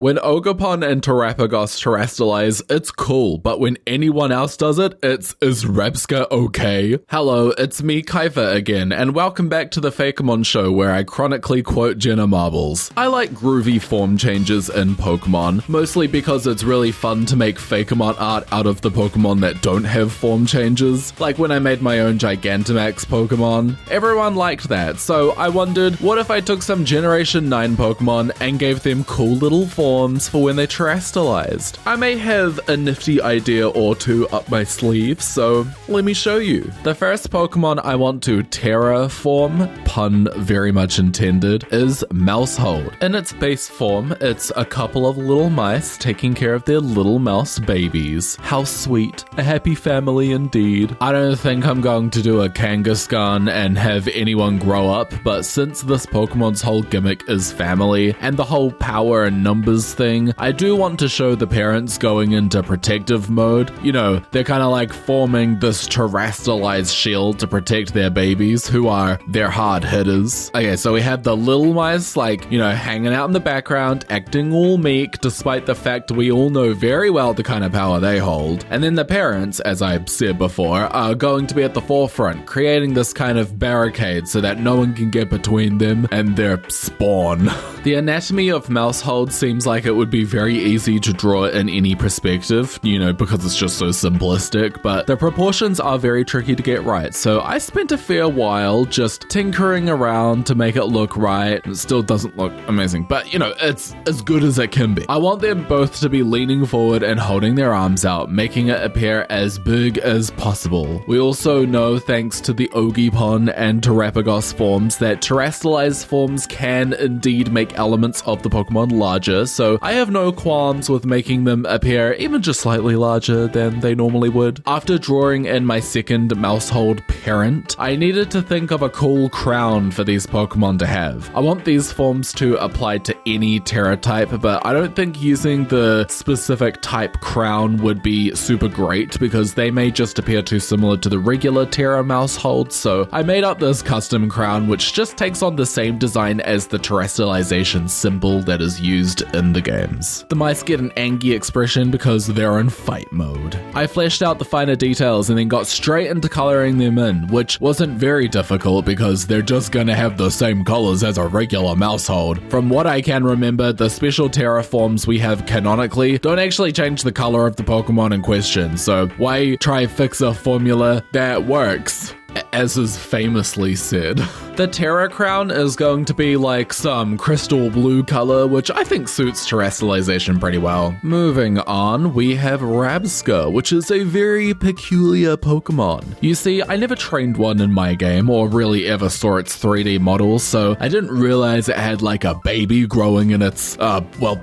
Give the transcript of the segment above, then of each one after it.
When Ogerpon and Terapagos terrestrialize, it's cool, but when anyone else does it, is Rabska okay? Hello, it's me, Kaifa, again, and welcome back to the Fakemon show where I chronically quote Jenna Marbles. I like groovy form changes in Pokemon, mostly because it's really fun to make Fakemon art out of the Pokemon that don't have form changes, like when I made my own Gigantamax Pokemon. Everyone liked that, so I wondered, what if I took some Generation 9 Pokemon and gave them cool little forms for when they terrestrialized? I may have a nifty idea or two up my sleeve, so let me show you. The first Pokemon I want to terraform, pun very much intended, is Mousehold. In its base form, it's a couple of little mice taking care of their little mouse babies. How sweet. A happy family indeed. I don't think I'm going to do a Kangaskhan and have anyone grow up, but since this Pokemon's whole gimmick is family, and the whole power and numbers thing, I do want to show the parents going into protective mode. You know, they're kind of like forming this terrestrialized shield to protect their babies, who are their hard hitters. Okay, so we have the little mice, like, you know, hanging out in the background, acting all meek, despite the fact we all know very well the kind of power they hold. And then the parents, as I said before, are going to be at the forefront, creating this kind of barricade so that no one can get between them and their spawn. The anatomy of Mousehold seems like it would be very easy to draw in any perspective, you know, because it's just so simplistic, but the proportions are very tricky to get right, so I spent a fair while just tinkering around to make it look right. It still doesn't look amazing, but you know, it's as good as it can be. I want them both to be leaning forward and holding their arms out, making it appear as big as possible. We also know, thanks to the Ogerpon and Terapagos forms, that terrestrialized forms can indeed make elements of the Pokemon larger, so I have no qualms with making them appear even just slightly larger than they normally would. After drawing in my second Mousehold parent, I needed to think of a cool crown for these Pokemon to have. I want these forms to apply to any Terra type, but I don't think using the specific type crown would be super great because they may just appear too similar to the regular Terra Mousehold, so I made up this custom crown which just takes on the same design as the terrestrialization symbol that is used in the games. The mice get an angry expression because they're in fight mode. I fleshed out the finer details and then got straight into coloring them in, which wasn't very difficult because they're just gonna have the same colors as a regular Mousehold. From what I can remember, the special Terra forms we have canonically don't actually change the color of the Pokemon in question, so why try fix a formula that works? As is famously said. The Terra crown is going to be like some crystal blue color, which I think suits terrestrialization pretty well. Moving on, we have Rabska, which is a very peculiar Pokemon. You see, I never trained one in my game, or really ever saw its 3D models, so I didn't realize it had like a baby growing in its,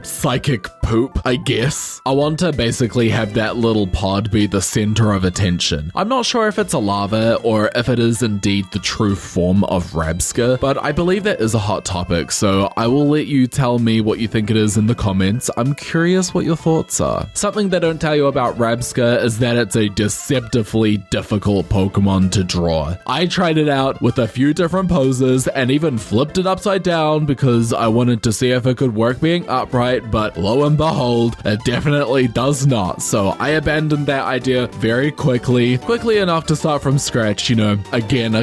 psychic poop, I guess. I want to basically have that little pod be the center of attention. I'm not sure if it's a larva or if it is indeed the true form of Rabska, but I believe that is a hot topic, so I will let you tell me what you think it is in the comments. I'm curious what your thoughts are. Something they don't tell you about Rabska is that it's a deceptively difficult Pokemon to draw. I tried it out with a few different poses and even flipped it upside down because I wanted to see if it could work being upright, but lo and behold, it definitely does not, so I abandoned that idea very quickly enough to start from scratch, you know, again.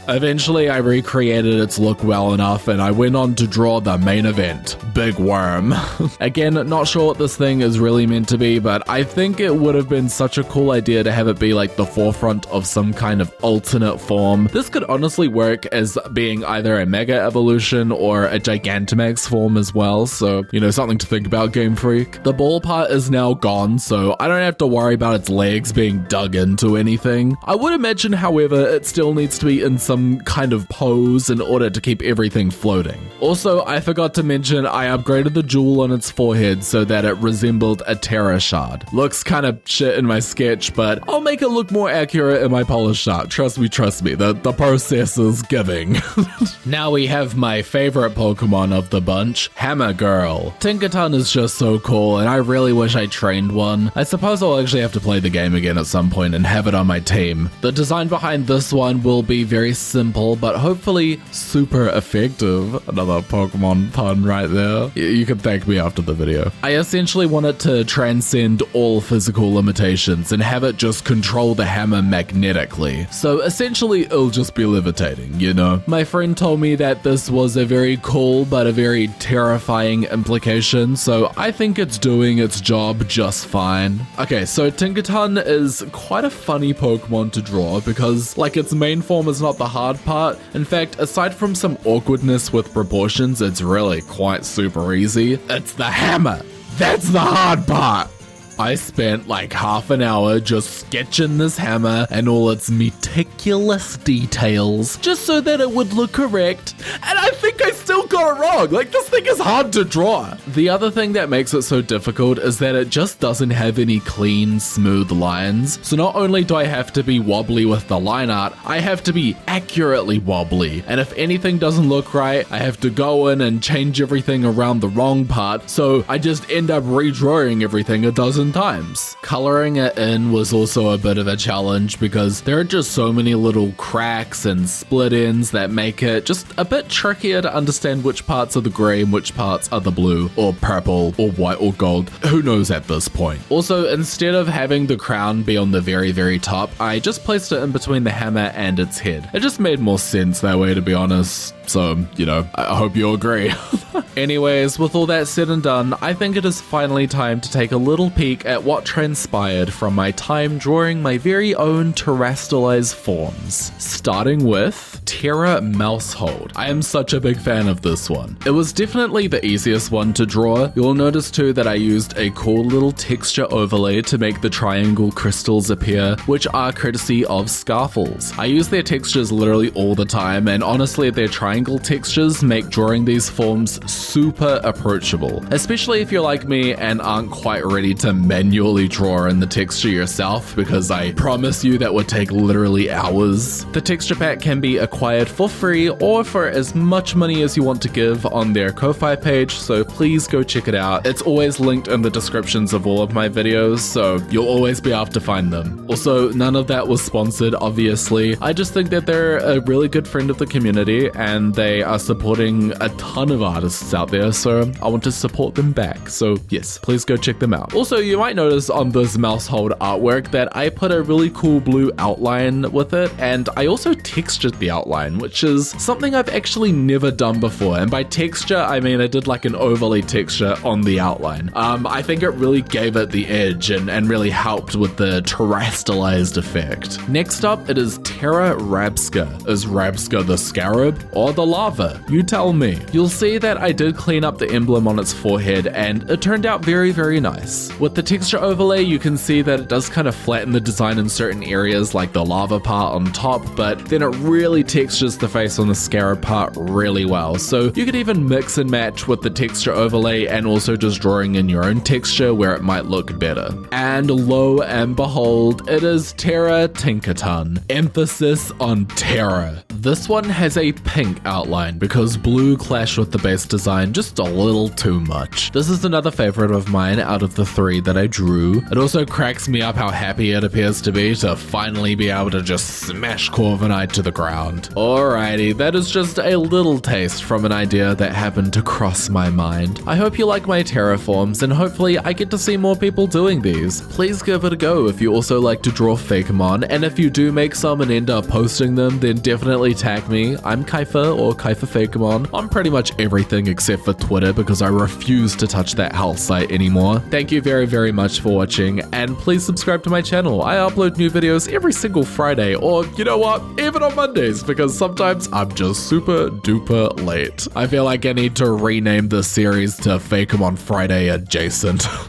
Eventually I recreated its look well enough and I went on to draw the main event, Big Worm. Again, not sure what this thing is really meant to be, but I think it would have been such a cool idea to have it be like the forefront of some kind of alternate form. This could honestly work as being either a Mega Evolution or a Gigantamax form as well, so, you know, something to think about, Game Freak. The ball part is now gone, so I don't have to worry about its legs being dug into anything. I would imagine, however, it still needs to be in some kind of pose in order to keep everything floating. Also, I forgot to mention I upgraded the jewel on its forehead so that it resembled a Terra shard. Looks kind of shit in my sketch, but I'll make it look more accurate in my polished art. Trust me, the process is giving. Now we have my favorite Pokemon of the bunch, Hammer Girl. Tinkaton is just so cool, and I really wish I trained one. I suppose I'll actually have to play the game again at some point and have it on my team. The design behind this one will be very simple, but hopefully hopefully super effective. Another Pokemon pun right there. You can thank me after the video. I essentially want it to transcend all physical limitations and have it just control the hammer magnetically. So essentially it'll just be levitating, you know? My friend told me that this was a very cool but a very terrifying implication, so I think it's doing its job just fine. Okay, so Tinkaton is quite a funny Pokemon to draw because, like, its main form is not the hard part. In fact, aside from some awkwardness with proportions, it's really quite super easy. It's the hammer! That's the hard part! I spent like half an hour just sketching this hammer and all its meticulous details just so that it would look correct, and I think I still got it wrong. Like, this thing is hard to draw. The other thing that makes it so difficult is that it just doesn't have any clean, smooth lines. So not only do I have to be wobbly with the line art, I have to be accurately wobbly, and if anything doesn't look right, I have to go in and change everything around the wrong part, so I just end up redrawing everything a dozen times. Coloring it in was also a bit of a challenge because there are just so many little cracks and split ends that make it just a bit trickier to understand which parts are the grey and which parts are the blue or purple or white or gold. Who knows at this point? Also, instead of having the crown be on the very top, I just placed it in between the hammer and its head. It just made more sense that way, to be honest. So, you know, I hope you agree. Anyways, with all that said and done, I think it is finally time to take a little peek at what transpired from my time drawing my very own terrestrialized forms. Starting with Terra Mousehold. I am such a big fan of this one. It was definitely the easiest one to draw. You'll notice too that I used a cool little texture overlay to make the triangle crystals appear, which are courtesy of Scarffles. I use their textures literally all the time, and honestly their triangle textures make drawing these forms super approachable, especially if you're like me and aren't quite ready to manually draw in the texture yourself, because I promise you that would take literally hours. The texture pack can be acquired for free or for as much money as you want to give on their Ko-Fi page, so please go check it out. It's always linked in the descriptions of all of my videos, so you'll always be able to find them. Also, none of that was sponsored, obviously. I just think that they're a really good friend of the community and they are supporting a ton of artists out there, so I want to support them back. So yes, please go check them out. Also, you might notice on this Mousehold artwork that I put a really cool blue outline with it, and I also textured the outline, which is something I've actually never done before. And by texture, I mean I did like an overlay texture on the outline. I think it really gave it the edge and really helped with the terrestrialized effect. Next up, it is Terra Rabska. Is Rabska the scarab or the lava? You tell me. You'll see that I did clean up the emblem on its forehead and it turned out very nice. With the texture overlay, you can see that it does kind of flatten the design in certain areas like the lava part on top, but then it really textures the face on the scarab part really well. So you could even mix and match with the texture overlay and also just drawing in your own texture where it might look better. And lo and behold, it is Terra Tinkaton. Emphasis on Terra. This one has a pink outline because blue clashed with the base design just a little too much. This is another favorite of mine out of the three that I drew. It also cracks me up how happy it appears to be to finally be able to just smash Corviknight to the ground. Alrighty, that is just a little taste from an idea that happened to cross my mind. I hope you like my terraforms and hopefully I get to see more people doing these. Please give it a go if you also like to draw fakemon, and if you do make some and end up posting them, then definitely tag me. I'm Kaifa or Kaifa Fakemon on pretty much everything except for Twitter because I refuse to touch that hell site anymore. Thank you very much for watching, and please subscribe to my channel. I upload new videos every single Friday, or you know what, even on Mondays, because sometimes I'm just super duper late. I feel like I need to rename this series to Fakemon Friday adjacent.